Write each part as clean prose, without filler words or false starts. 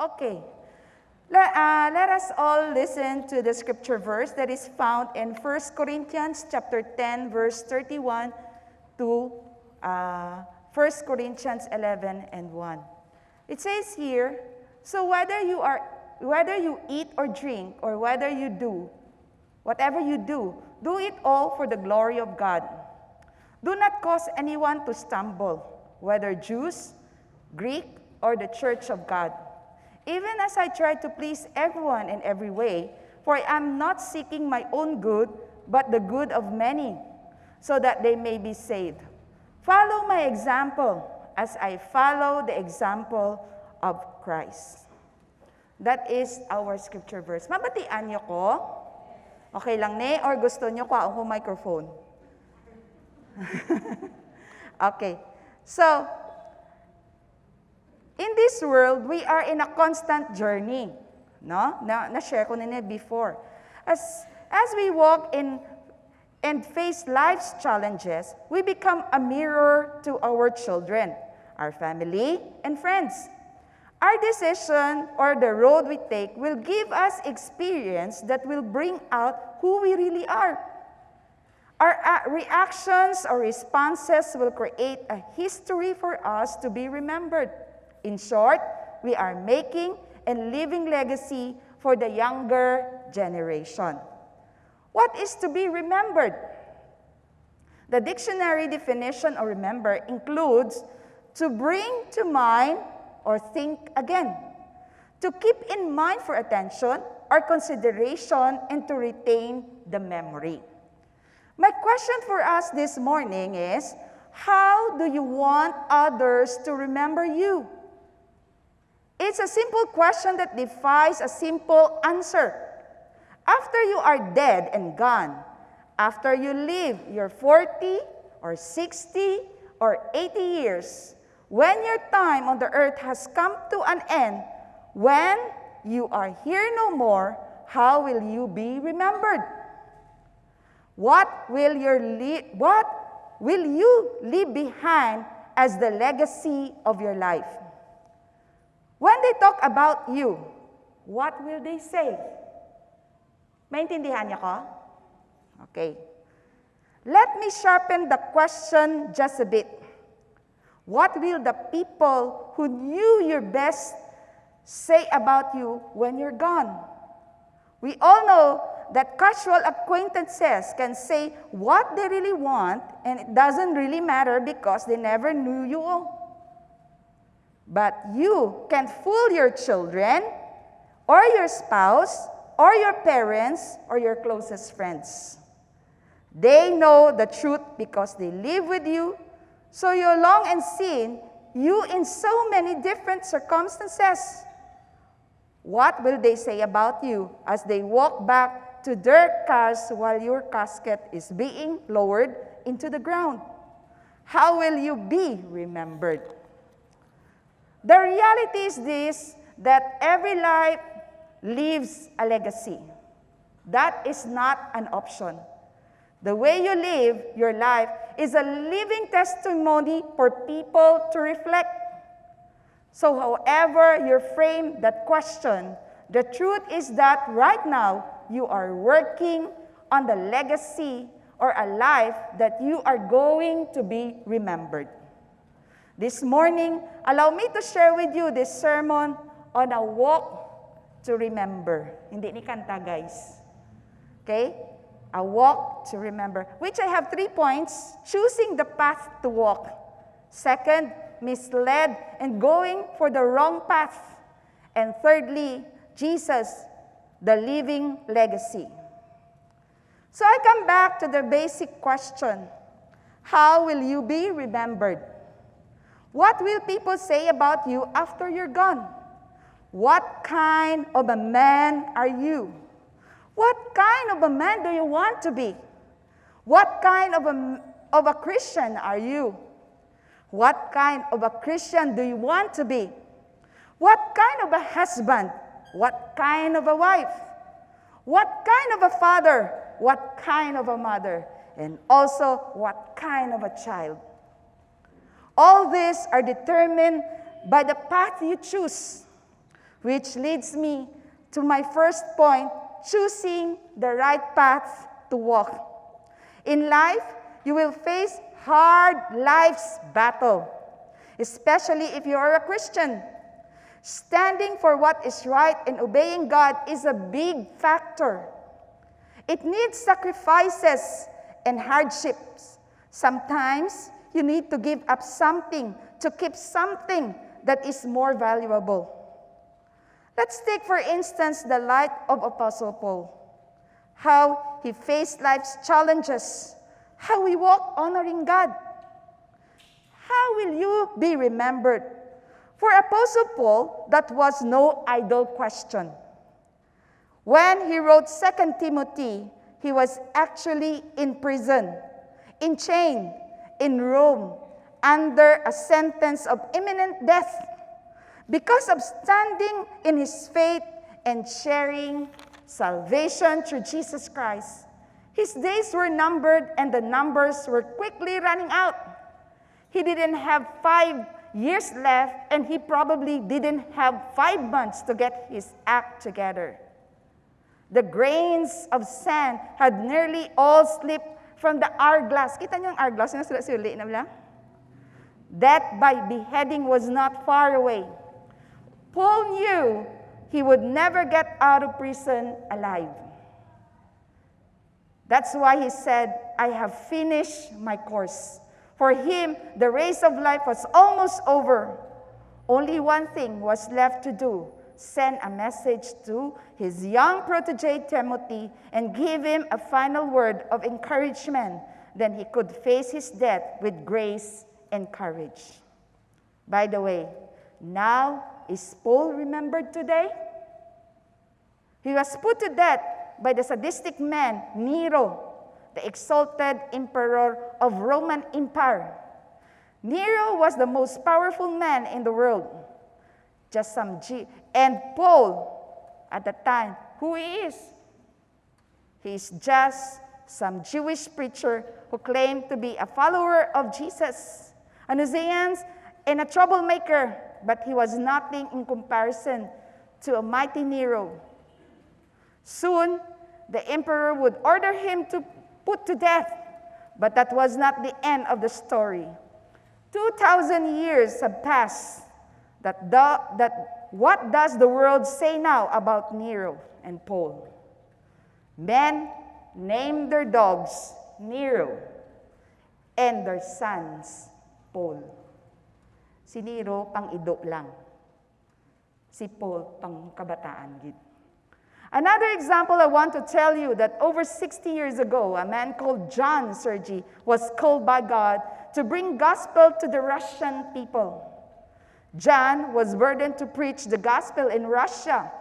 Okay. Let us all listen to the scripture verse that is found in 1 Corinthians chapter 10, verse 31 to 1 Corinthians 11 and 1. It says here, so whether you eat or drink, or whether you do, whatever you do, do it all for the glory of God. Do not cause anyone to stumble, whether Jews, Greek, or the church of God. Even as I try to please everyone in every way, for I am not seeking my own good, but the good of many, so that they may be saved. Follow my example as I follow the example of Christ. That is our scripture verse. Mabatian niyo ko? Okay lang ne? Or gusto niyo ko ako microphone? Okay. So, in this world, we are in a constant journey. No? Na-share ko na before. As we walk in and face life's challenges, we become a mirror to our children, our family, and friends. Our decision or the road we take will give us experience that will bring out who we really are. Our reactions or responses will create a history for us to be remembered. In short, we are making and leaving legacy for the younger generation. What is to be remembered? The dictionary definition of remember includes to bring to mind or think again, to keep in mind for attention or consideration, and to retain the memory. My question for us this morning is, how do you want others to remember you? It's a simple question that defies a simple answer. After you are dead and gone, after you live your 40 or 60 or 80 years, when your time on the earth has come to an end, when you are here no more, how will you be remembered? What will you leave behind as the legacy of your life? When they talk about you, what will they say? Maintindihan niyo ko? Okay. Let me sharpen the question just a bit. What will the people who knew your best say about you when you're gone? We all know that casual acquaintances can say what they really want, and it doesn't really matter because they never knew you all. But you can fool your children, or your spouse, or your parents, or your closest friends. They know the truth because they live with you, so you're long and seen you in so many different circumstances. What will they say about you as they walk back to their cars while your casket is being lowered into the ground? How will you be remembered? The reality is this, that every life leaves a legacy. That is not an option. The way you live your life is a living testimony for people to reflect. So however you frame that question, the truth is that right now you are working on the legacy or a life that you are going to be remembered. This morning, allow me to share with you this sermon on a walk to remember. Hindi ni kanta, guys. Okay? A walk to remember, which I have 3 points. Choosing the path to walk. Second, misled and going for the wrong path. And thirdly, Jesus, the living legacy. So I come back to the basic question. How will you be remembered? What will people say about you after you're gone? What kind of a man are you? What kind of a man do you want to be? What kind of a Christian are you? What kind of a Christian do you want to be? What kind of a husband? What kind of a wife? What kind of a father? What kind of a mother? And also, what kind of a child? All these are determined by the path you choose. Which leads me to my first point, choosing the right path to walk. In life, you will face hard life's battle, especially if you are a Christian. Standing for what is right and obeying God is a big factor. It needs sacrifices and hardships. Sometimes, you need to give up something to keep something that is more valuable. Let's take, for instance, the life of Apostle Paul. How he faced life's challenges. How he walked honoring God. How will you be remembered? For Apostle Paul, that was no idle question. When he wrote 2 Timothy, he was actually in prison, in chain, in Rome, under a sentence of imminent death, because of standing in his faith and sharing salvation through Jesus Christ. His days were numbered and the numbers were quickly running out. He didn't have 5 years left, and he probably didn't have 5 months to get his act together. The grains of sand had nearly all slipped from the hourglass. Kita niyo ang hourglass? Sinasuli na lang? Death by beheading was not far away. Paul knew he would never get out of prison alive. That's why he said, I have finished my course. For him, the race of life was almost over. Only one thing was left to do: send a message to his young protege Timothy and give him a final word of encouragement. Then he could face his death with grace and courage. By the way, now is Paul remembered today? He was put to death by the sadistic man Nero, the exalted emperor of Roman Empire. Nero was the most powerful man in the world. And Paul, at the time, who he is? He is just some Jewish preacher who claimed to be a follower of Jesus, a Nazarean and a troublemaker, but he was nothing in comparison to a mighty Nero. Soon, the emperor would order him to put to death, but that was not the end of the story. 2,000 years have passed. What does the world say now about Nero and Paul? Men named their dogs Nero and their sons Paul. Si Nero pang ido lang. Si Paul pang kabataan gid. Another example I want to tell you that over 60 years ago, a man called John Sergi was called by God to bring gospel to the Russian people. John was burdened to preach the gospel in Russia.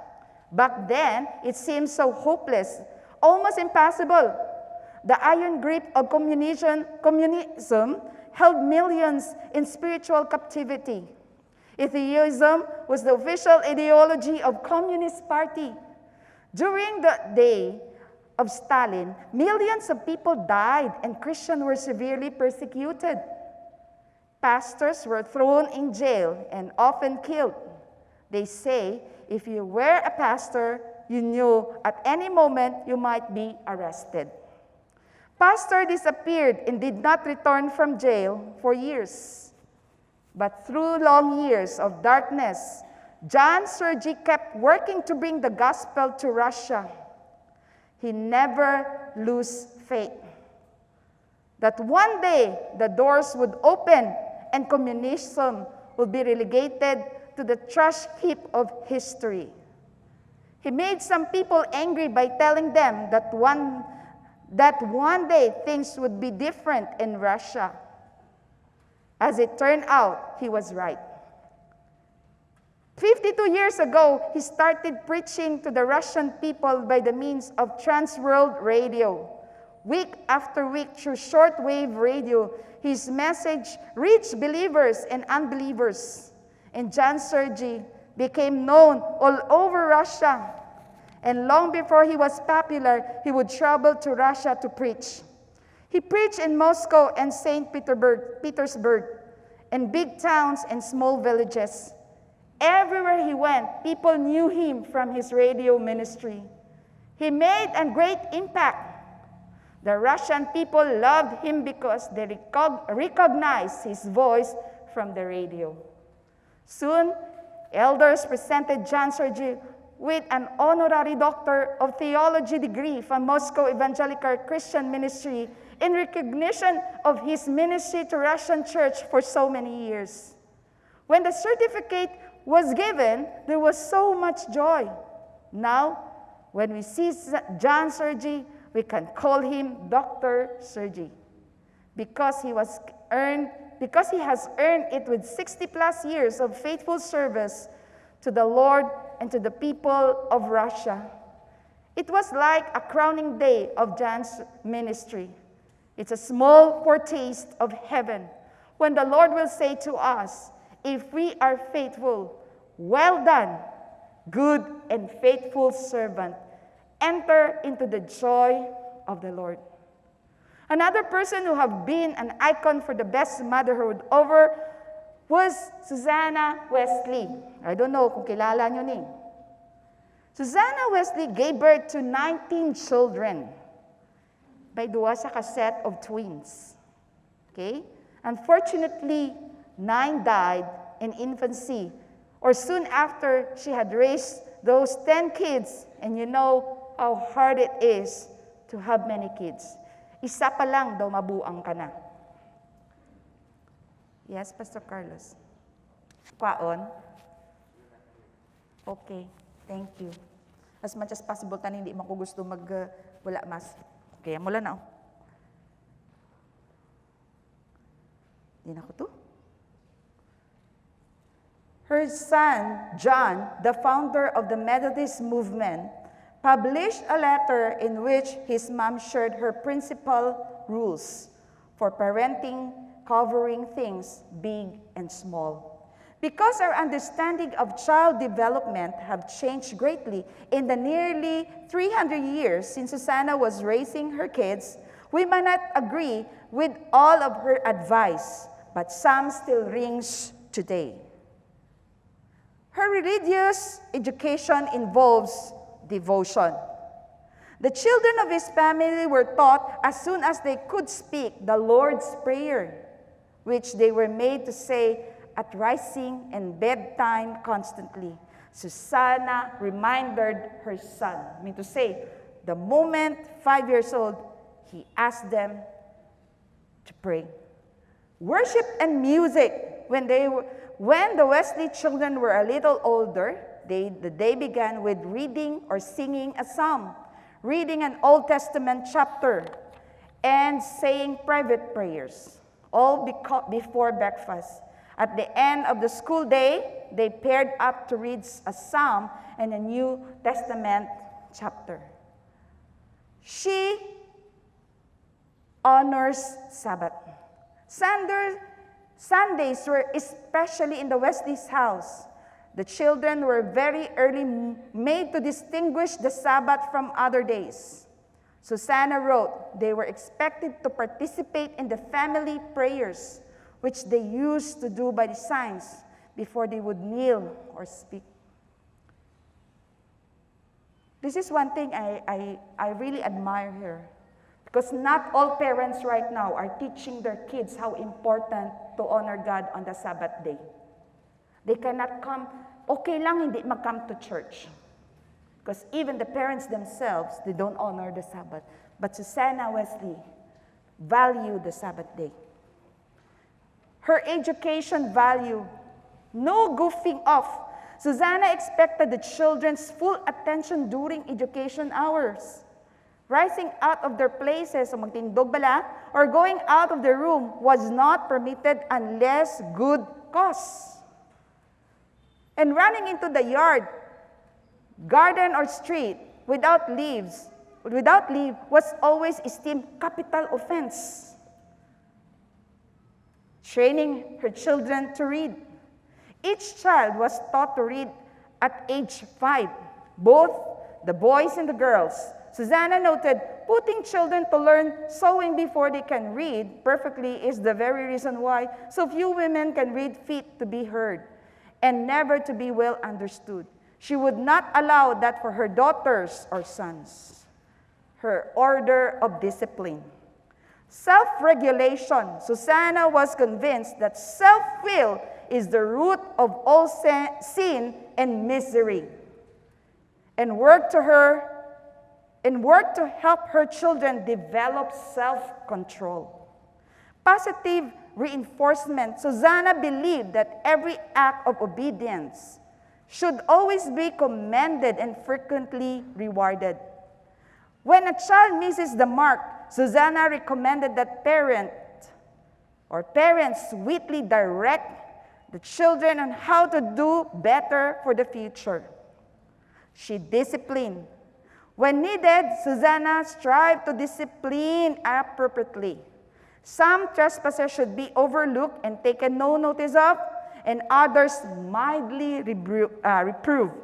Back then, it seemed so hopeless, almost impossible. The iron grip of communism held millions in spiritual captivity. Atheism was the official ideology of Communist Party. During the day of Stalin, millions of people died and Christians were severely persecuted. Pastors were thrown in jail and often killed. They say if you were a pastor, you knew at any moment you might be arrested. Pastor disappeared and did not return from jail for years. But through long years of darkness, John Sergi kept working to bring the gospel to Russia. He never lost faith that one day the doors would open and communism would be relegated to the trash heap of history. He made some people angry by telling them that one day things would be different in Russia. As it turned out, he was right. 52 years ago, he started preaching to the Russian people by the means of trans-world radio. Week after week, through shortwave radio, his message reached believers and unbelievers. And John Sergi became known all over Russia. And long before he was popular, he would travel to Russia to preach. He preached in Moscow and St. Petersburg, in big towns and small villages. Everywhere he went, people knew him from his radio ministry. He made a great impact. The Russian people loved him because they recognized his voice from the radio. Soon, elders presented John Sergey with an honorary Doctor of Theology degree from Moscow Evangelical Christian Ministry in recognition of his ministry to Russian church for so many years. When the certificate was given, there was so much joy. Now, when we see John Sergey, we can call him Dr. Sergey because he has earned it with 60 plus years of faithful service to the Lord and to the people of Russia. It was like a crowning day of John's ministry. It's a small foretaste of heaven when the Lord will say to us, if we are faithful, well done, good and faithful servant. Enter into the joy of the Lord. Another person who have been an icon for the best motherhood over was Susanna Wesley. I don't know kung kilala nyo ni. Susanna Wesley gave birth to 19 children by duwa sa set of twins. Okay? Unfortunately, 9 died in infancy or soon after she had raised those 10 kids. And you know how hard it is to have many kids. Isa pa lang daw mabuang ka na. Yes, Pastor Carlos. Kwaon? Okay, thank you. As much as possible, tanin hindi man ko gusto wala mas. Okay, mula na. Di na ko to. Her son, John, the founder of the Methodist movement, published a letter in which his mom shared her principal rules for parenting, covering things big and small. Because our understanding of child development have changed greatly in the nearly 300 years since Susanna was raising her kids, we might not agree with all of her advice, but some still rings today. Her religious education involves devotion. The children of his family were taught as soon as they could speak the Lord's Prayer, which they were made to say at rising and bedtime constantly. Susanna reminded her son, to say, the moment 5 years old, he asked them to pray. Worship and music, when the Wesley children were a little older, the day began with reading or singing a psalm, reading an Old Testament chapter, and saying private prayers, all before breakfast. At the end of the school day, they paired up to read a psalm and a New Testament chapter. She honors Sabbath. Sundays were especially in the Wesley's house. The children were very early made to distinguish the Sabbath from other days. Susanna wrote they were expected to participate in the family prayers, which they used to do by the signs before they would kneel or speak. This is one thing I really admire here, because not all parents right now are teaching their kids how important to honor God on the Sabbath day. They cannot come, okay lang hindi mag-come to church. Because even the parents themselves, they don't honor the Sabbath. But Susanna Wesley valued the Sabbath day. Her education value, no goofing off. Susanna expected the children's full attention during education hours. Rising out of their places, o magtindog bala, or going out of the room was not permitted unless good cause. And running into the yard, garden, or street without leave was always esteemed capital offense. Training her children to read. Each child was taught to read at age 5, both the boys and the girls. Susanna noted, putting children to learn sewing before they can read perfectly is the very reason why so few women can read fit to be heard. and never to be well understood. She would not allow that for her daughters or sons. Her order of discipline. Self-regulation. Susanna was convinced that self-will is the root of all sin and misery, and worked to help her children develop self-control. Positive reinforcement. Susanna believed that every act of obedience should always be commended and frequently rewarded. When a child misses the mark, Susanna recommended that parents sweetly direct the children on how to do better for the future. She disciplined. When needed, Susanna strived to discipline appropriately. Some trespassers should be overlooked and taken no notice of, and others mildly reproved.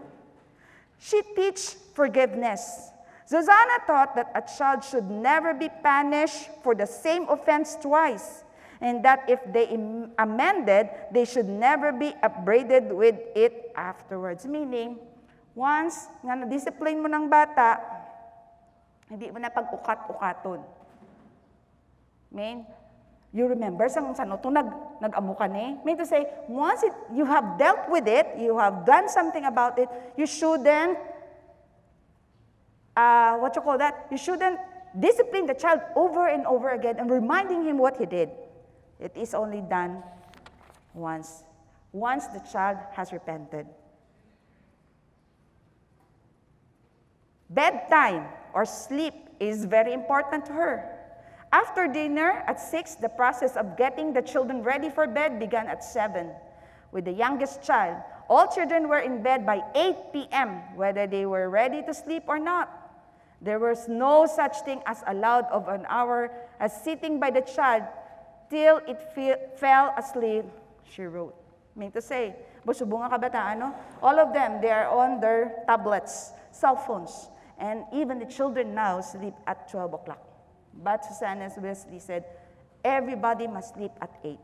She taught forgiveness. Susanna taught that a child should never be punished for the same offense twice, and that if they amended, they should never be upbraided with it afterwards. Meaning, once nga na-discipline mo ng bata, hindi mo na pag-ukat-ukaton. You remember, nag-amo ka ni? Mean to say, once you have dealt with it, you have done something about it, you shouldn't, you shouldn't discipline the child over and over again and reminding him what he did. It is only done once the child has repented. Bedtime or sleep is very important to her. After dinner at 6, the process of getting the children ready for bed began at 7. With the youngest child, all children were in bed by 8 p.m., whether they were ready to sleep or not. There was no such thing as allowed of an hour as sitting by the child till it fell asleep, she wrote. Mean to say, busubong nga kabataan, no? All of them, they are on their tablets, cell phones, and even the children now sleep at 12 o'clock. But Susanna Wesley said, everybody must sleep at 8.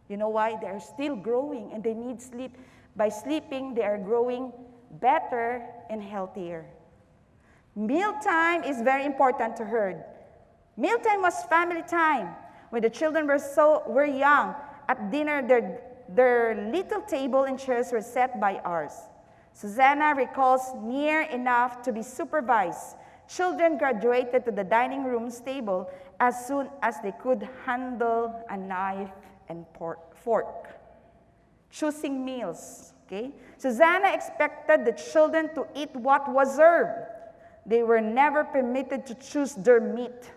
You know why? They are still growing and they need sleep. By sleeping, they are growing better and healthier. Mealtime is very important to her. Mealtime was family time. When the children were young, at dinner, their little table and chairs were set by ours. Susanna recalls near enough to be supervised. Children graduated to the dining room's table as soon as they could handle a knife and fork. Choosing meals, okay? Susanna expected the children to eat what was served. They were never permitted to choose their meat,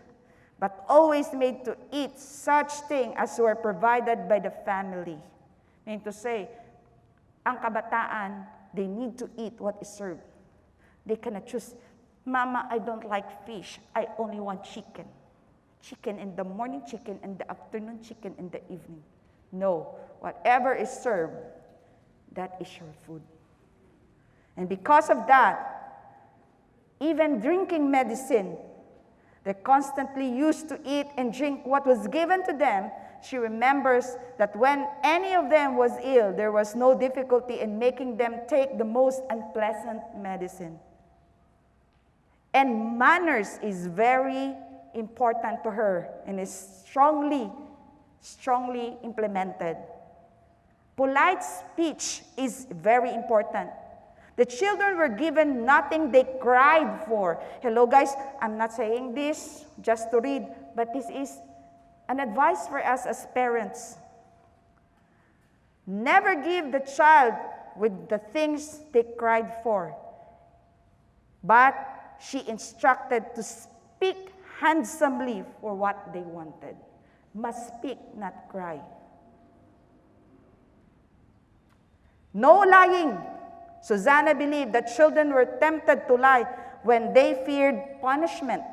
but always made to eat such things as were provided by the family. Meaning to say, ang kabataan, they need to eat what is served. They cannot choose, Mama, I don't like fish. I only want chicken. Chicken in the morning, chicken in the afternoon, chicken in the evening. No, whatever is served, that is your food. And because of that, even drinking medicine, they constantly used to eat and drink what was given to them. She remembers that when any of them was ill, there was no difficulty in making them take the most unpleasant medicine. And manners is very important to her and is strongly implemented. Polite speech is very important. The children were given nothing they cried for. Hello guys, I'm not saying this just to read, but this is an advice for us as parents. Never give the child with the things they cried for, but she instructed to speak handsomely for what they wanted. Must speak, not cry. No lying. Susanna believed that children were tempted to lie when they feared punishment.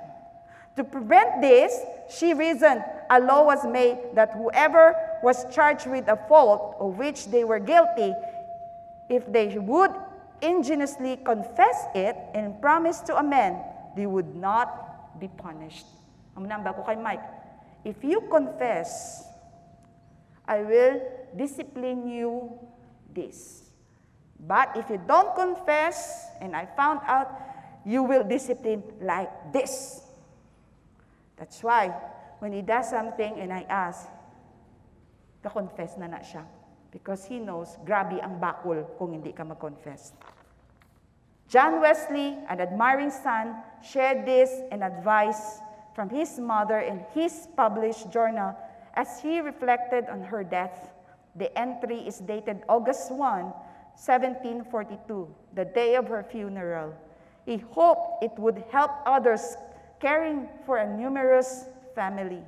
To prevent this, she reasoned a law was made that whoever was charged with a fault of which they were guilty, if they would ingenuously confess it and promise to amend, they would not be punished. Ang namba ko kay Mike, if you confess, I will discipline you this. But if you don't confess, and I found out, you will discipline like this. That's why, when he does something and I ask, ka-confess na siya. Because he knows, grabe ang bakol kung hindi ka mag-confess. John Wesley, an admiring son, shared this and advice from his mother in his published journal as he reflected on her death. The entry is dated August 1, 1742, the day of her funeral. He hoped it would help others caring for a numerous family.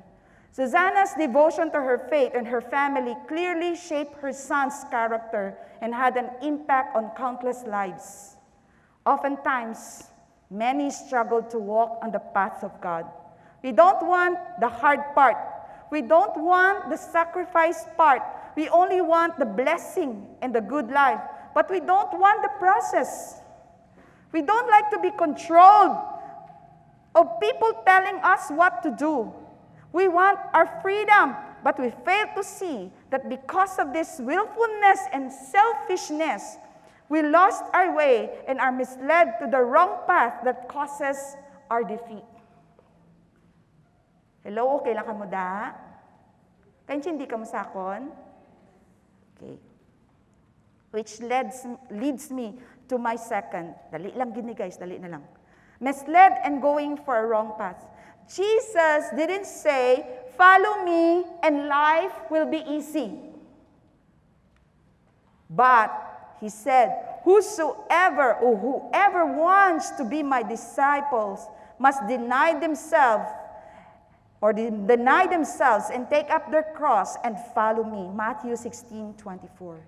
Susanna's devotion to her faith and her family clearly shaped her son's character and had an impact on countless lives. Oftentimes, many struggle to walk on the path of God. We don't want the hard part. We don't want the sacrifice part. We only want the blessing and the good life. But we don't want the process. We don't like to be controlled of people telling us what to do. We want our freedom, but we fail to see that because of this willfulness and selfishness, we lost our way and are misled to the wrong path that causes our defeat. Hello, okay lang ka mo da? Kaya hindi ka mo sakon? Okay. Which leads me to my second. Dali lang gini guys, dali na lang. Misled and going for a wrong path. Jesus didn't say, follow me and life will be easy. But he said, whosoever or whoever wants to be my disciples must deny themselves and take up their cross and follow me. Matthew 16:24.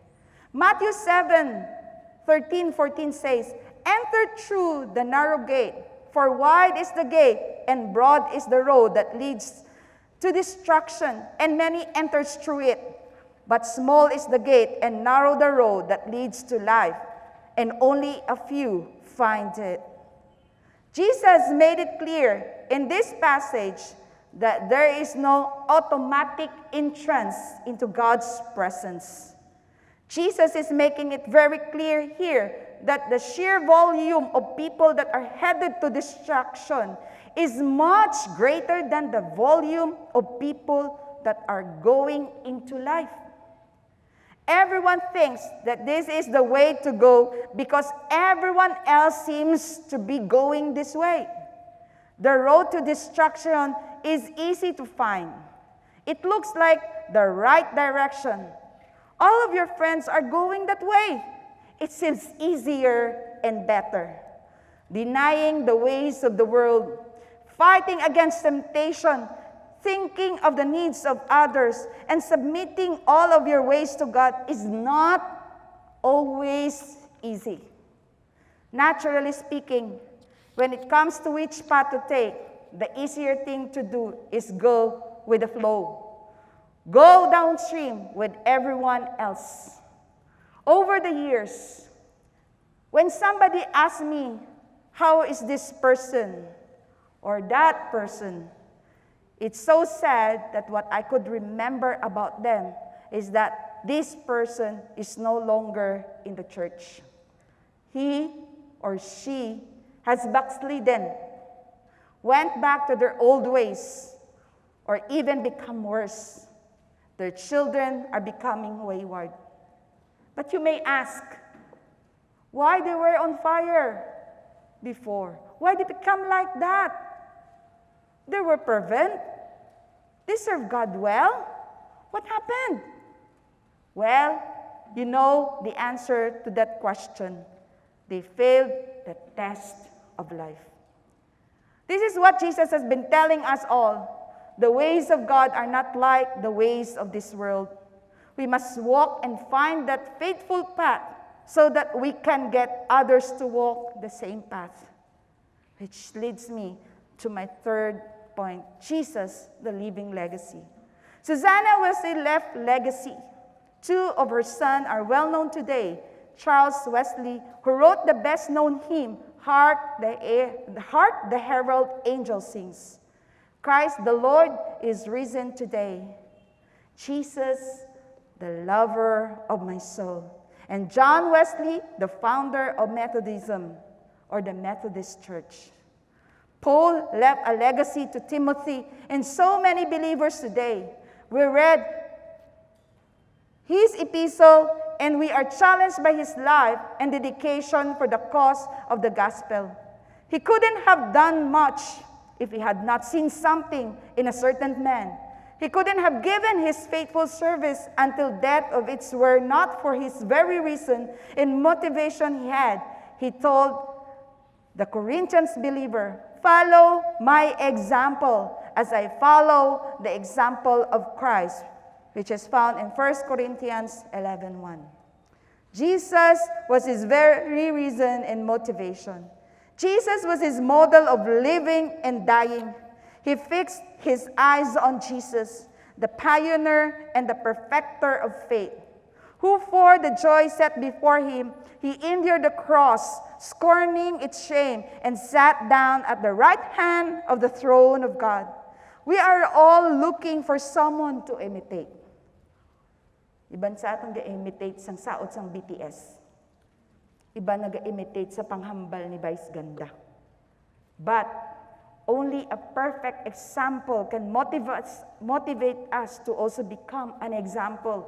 Matthew 7:13-14 says, enter through the narrow gate, for wide is the gate and broad is the road that leads to destruction, and many enters through it. But small is the gate and narrow the road that leads to life, and only a few find it. Jesus made it clear in this passage that there is no automatic entrance into God's presence. Jesus is making it very clear here that the sheer volume of people that are headed to destruction is much greater than the volume of people that are going into life. Everyone thinks that this is the way to go because everyone else seems to be going this way. The road to destruction is easy to find. It looks like the right direction. All of your friends are going that way. It seems easier and better. Denying the ways of the world, fighting against temptation, thinking of the needs of others, and submitting all of your ways to God is not always easy. Naturally speaking, when it comes to which path to take, the easier thing to do is go with the flow. Go downstream with everyone else. Over the years, when somebody asks me, how is this person or that person, it's so sad that what I could remember about them is that this person is no longer in the church. He or she has backslidden, went back to their old ways, or even become worse. Their children are becoming wayward. But you may ask, why they were on fire before? Why did it become like that? They were fervent. They served God well. What happened? Well, you know the answer to that question. They failed the test of life. This is what Jesus has been telling us all. The ways of God are not like the ways of this world. We must walk and find that faithful path so that we can get others to walk the same path. Which leads me to my third point, Jesus, the living legacy. Susanna Wesley left legacy. Two of her sons are well known today. Charles Wesley, who wrote the best-known hymn, Hark the Herald Angels Sings. Christ the Lord is risen today. Jesus, the lover of my soul. and John Wesley, the founder of Methodism, or the Methodist Church. Paul left a legacy to Timothy and so many believers today. We read his epistle, and we are challenged by his life and dedication for the cause of the gospel. He couldn't have done much if he had not seen something in a certain man. He couldn't have given his faithful service until death if it were not for his very reason and motivation he had. He told the Corinthians believer, "Follow my example as I follow the example of Christ," which is found in 1 Corinthians 11:1. Jesus was his very reason and motivation. Jesus was his model of living and dying. He fixed his eyes on Jesus, the pioneer and the perfecter of faith, who for the joy set before him, he endured the cross, scorning its shame, and sat down at the right hand of the throne of God. We are all looking for someone to imitate. Iban sa atong ga-imitate sang saot sang BTS. Iba nag-imitate sa panghambal ni Vice Ganda. But only a perfect example can motivate us to also become an example.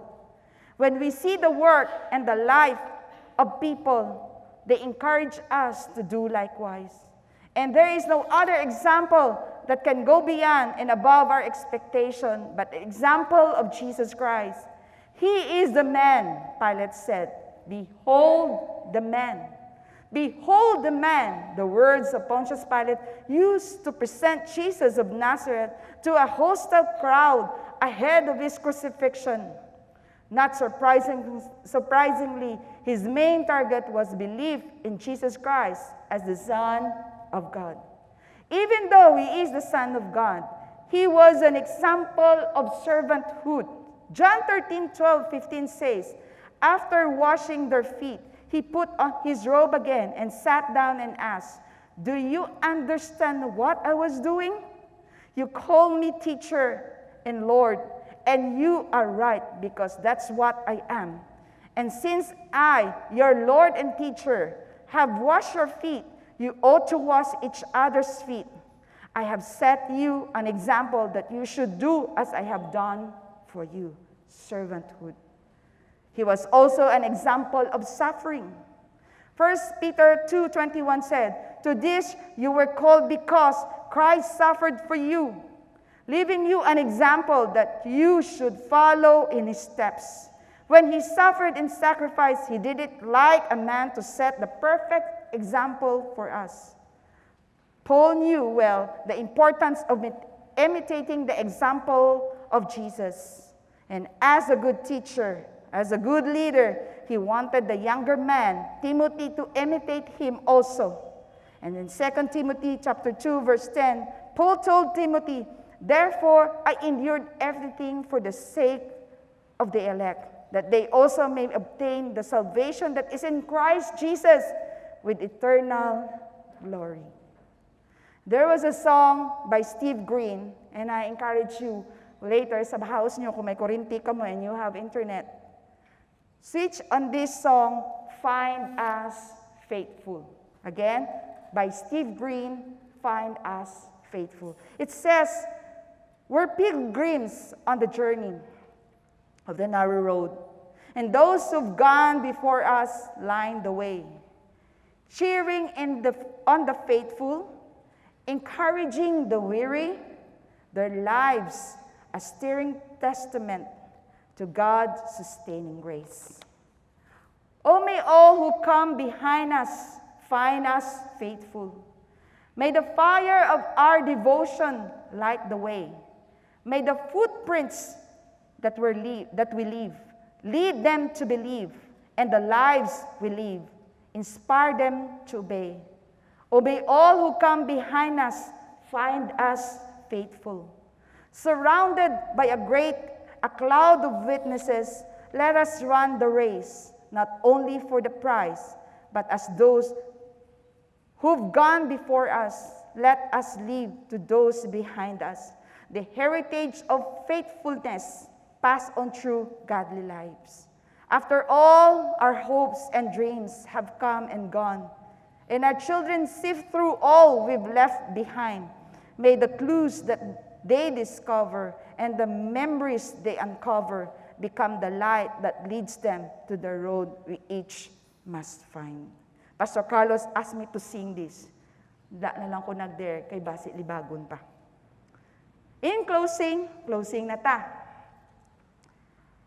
When we see the work and the life of people, they encourage us to do likewise. And there is no other example that can go beyond and above our expectation but the example of Jesus Christ. He is the man, Pilate said. Behold the man. Behold the man, the words of Pontius Pilate used to present Jesus of Nazareth to a hostile crowd ahead of his crucifixion. Not surprisingly, his main target was belief in Jesus Christ as the Son of God. Even though he is the Son of God, he was an example of servanthood. John 13:12-15 says, after washing their feet, he put on his robe again and sat down and asked, "Do you understand what I was doing? You call me teacher and Lord, and you are right because that's what I am. And since I, your Lord and teacher, have washed your feet, you ought to wash each other's feet. I have set you an example that you should do as I have done for you." Servanthood. He was also an example of suffering. 1 Peter 2:21 said, "To this you were called because Christ suffered for you, leaving you an example that you should follow in his steps. When he suffered and sacrificed, he did it like a man to set the perfect example for us." Paul knew well the importance of imitating the example of Jesus. And as a good teacher, as a good leader, he wanted the younger man, Timothy, to imitate him also. And in 2 Timothy chapter 2, verse 10, Paul told Timothy, "Therefore I endured everything for the sake of the elect, that they also may obtain the salvation that is in Christ Jesus with eternal glory." There was a song by Steve Green, and I encourage you later sa house nyo kung may kurinti ka mo and you have internet. Switch on this song, "Find Us Faithful." Again, by Steve Green, "Find Us Faithful." It says, "We're pilgrims on the journey of the narrow road, and those who've gone before us line the way, cheering on the faithful, encouraging the weary, their lives a stirring testament to God's sustaining grace. Oh, may all who come behind us find us faithful. May the fire of our devotion light the way. May the footprints that we leave lead them to believe, and the lives we live inspire them to obey. Oh, may all who come behind us find us faithful. Surrounded by a cloud of witnesses, let us run the race, not only for the prize, but as those who've gone before us, let us leave to those behind us the heritage of faithfulness passed on through godly lives. After all our hopes and dreams have come and gone, and our children sift through all we've left behind, may the clues that they discover and the memories they uncover become the light that leads them to the road we each must find. Pastor Carlos asked me to sing this. Da na lang ko nag-dare kay basi libagon pa. In closing na ta.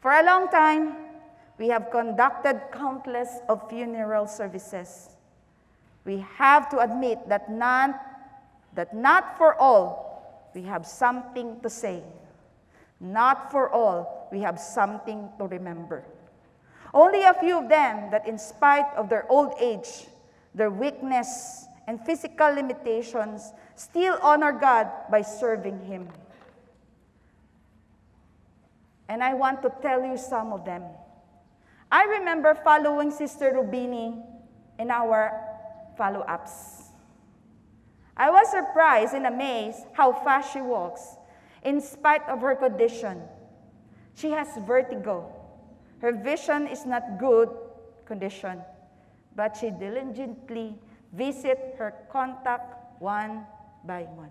For a long time, we have conducted countless of funeral services. We have to admit that not for all we have something to say. Not for all we have something to remember. Only a few of them that in spite of their old age, their weakness, and physical limitations, still honor God by serving Him. And I want to tell you some of them. I remember following Sister Rubini in our follow-ups. I was surprised and amazed how fast she walks, in spite of her condition. She has vertigo. Her vision is not good condition, but she diligently visits her contact one by one.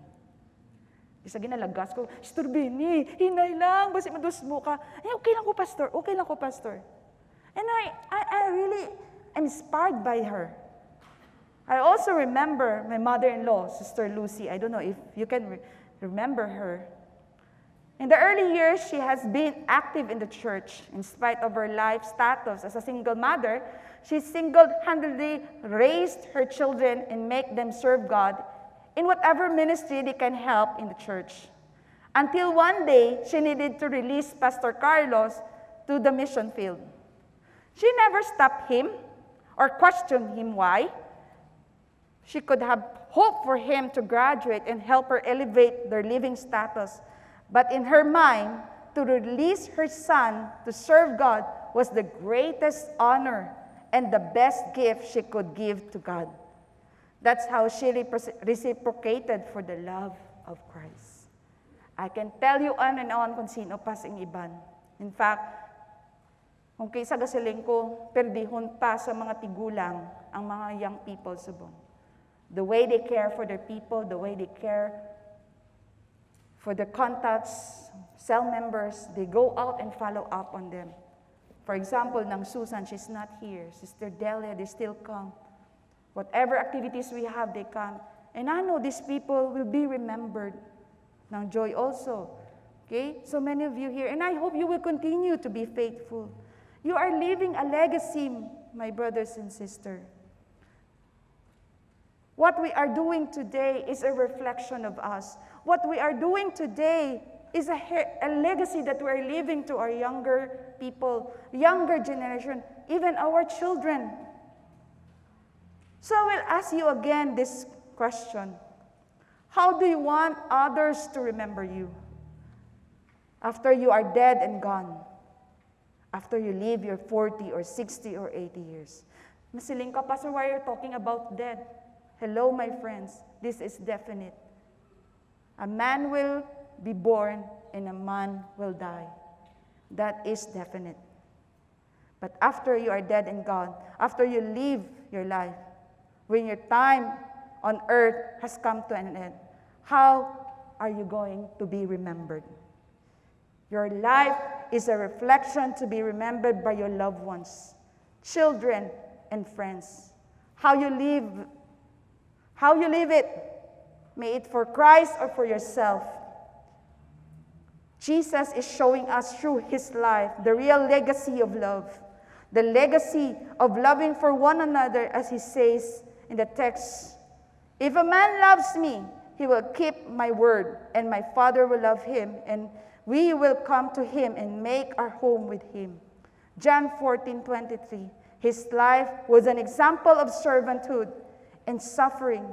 Isa ginalagas ko, Sister Bini, hinay lang, basi madus mo ka. Ay, okay lang ko, Pastor. And I really am inspired by her. I also remember my mother-in-law, Sister Lucy. I don't know if you can remember her. In the early years, she has been active in the church. In spite of her life status as a single mother, she single-handedly raised her children and made them serve God in whatever ministry they can help in the church. Until one day, she needed to release Pastor Carlos to the mission field. She never stopped him or questioned him why. She could have hoped for him to graduate and help her elevate their living status. But in her mind, to release her son to serve God was the greatest honor and the best gift she could give to God. That's how she reciprocated for the love of Christ. I can tell you on and on kung sino pa sing iban. In fact, kung kaysa gasiling ko, perdihon pa sa mga tigulang ang mga young people subong. The way they care for their people, the way they care for their contacts, cell members, they go out and follow up on them. For example, nang Susan, she's not here. Sister Delia, they still come. Whatever activities we have, they come. And I know these people will be remembered. Nang Joy also. Okay? So many of you here. And I hope you will continue to be faithful. You are leaving a legacy, my brothers and sisters. What we are doing today is a reflection of us. What we are doing today is a legacy that we are leaving to our younger people, younger generation, even our children. So I will ask you again this question. How do you want others to remember you after you are dead and gone? After you live your 40 or 60 or 80 years? Masiling ka, Pastor, why are you talking about death? Hello, my friends. This is definite. A man will be born and a man will die. That is definite. But after you are dead and gone, after you live your life, when your time on earth has come to an end, how are you going to be remembered? Your life is a reflection to be remembered by your loved ones, children, and friends. How you live it, may it for Christ or for yourself. Jesus is showing us through his life the real legacy of love, the legacy of loving for one another, as he says in the text, "If a man loves me, he will keep my word, and my Father will love him, and we will come to him and make our home with him." John 14:23. His life was an example of servanthood and suffering.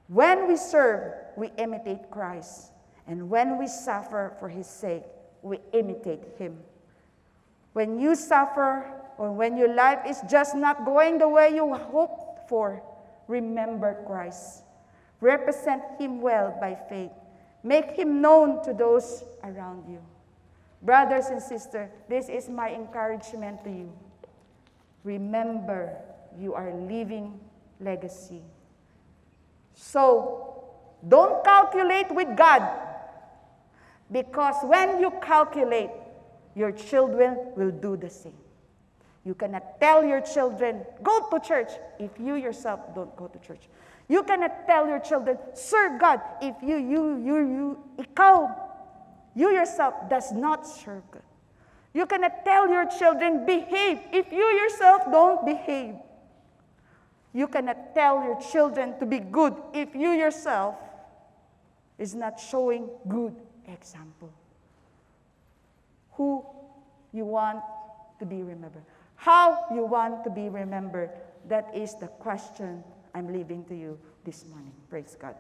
When we serve, we imitate Christ. And when we suffer for his sake, we imitate him. When you suffer, or when your life is just not going the way you hoped for, remember Christ. Represent him well by faith. Make him known to those around you. Brothers and sisters, this is my encouragement to you. Remember, you are leaving legacy. So, don't calculate with God. Because when you calculate, your children will do the same. You cannot tell your children, go to church, if you yourself don't go to church. You cannot tell your children, serve God, if you yourself does not serve God. You cannot tell your children, behave, if you yourself don't behave. You cannot tell your children to be good if you yourself is not showing good example. Who you want to be remembered. How you want to be remembered. That is the question I'm leaving to you this morning. Praise God.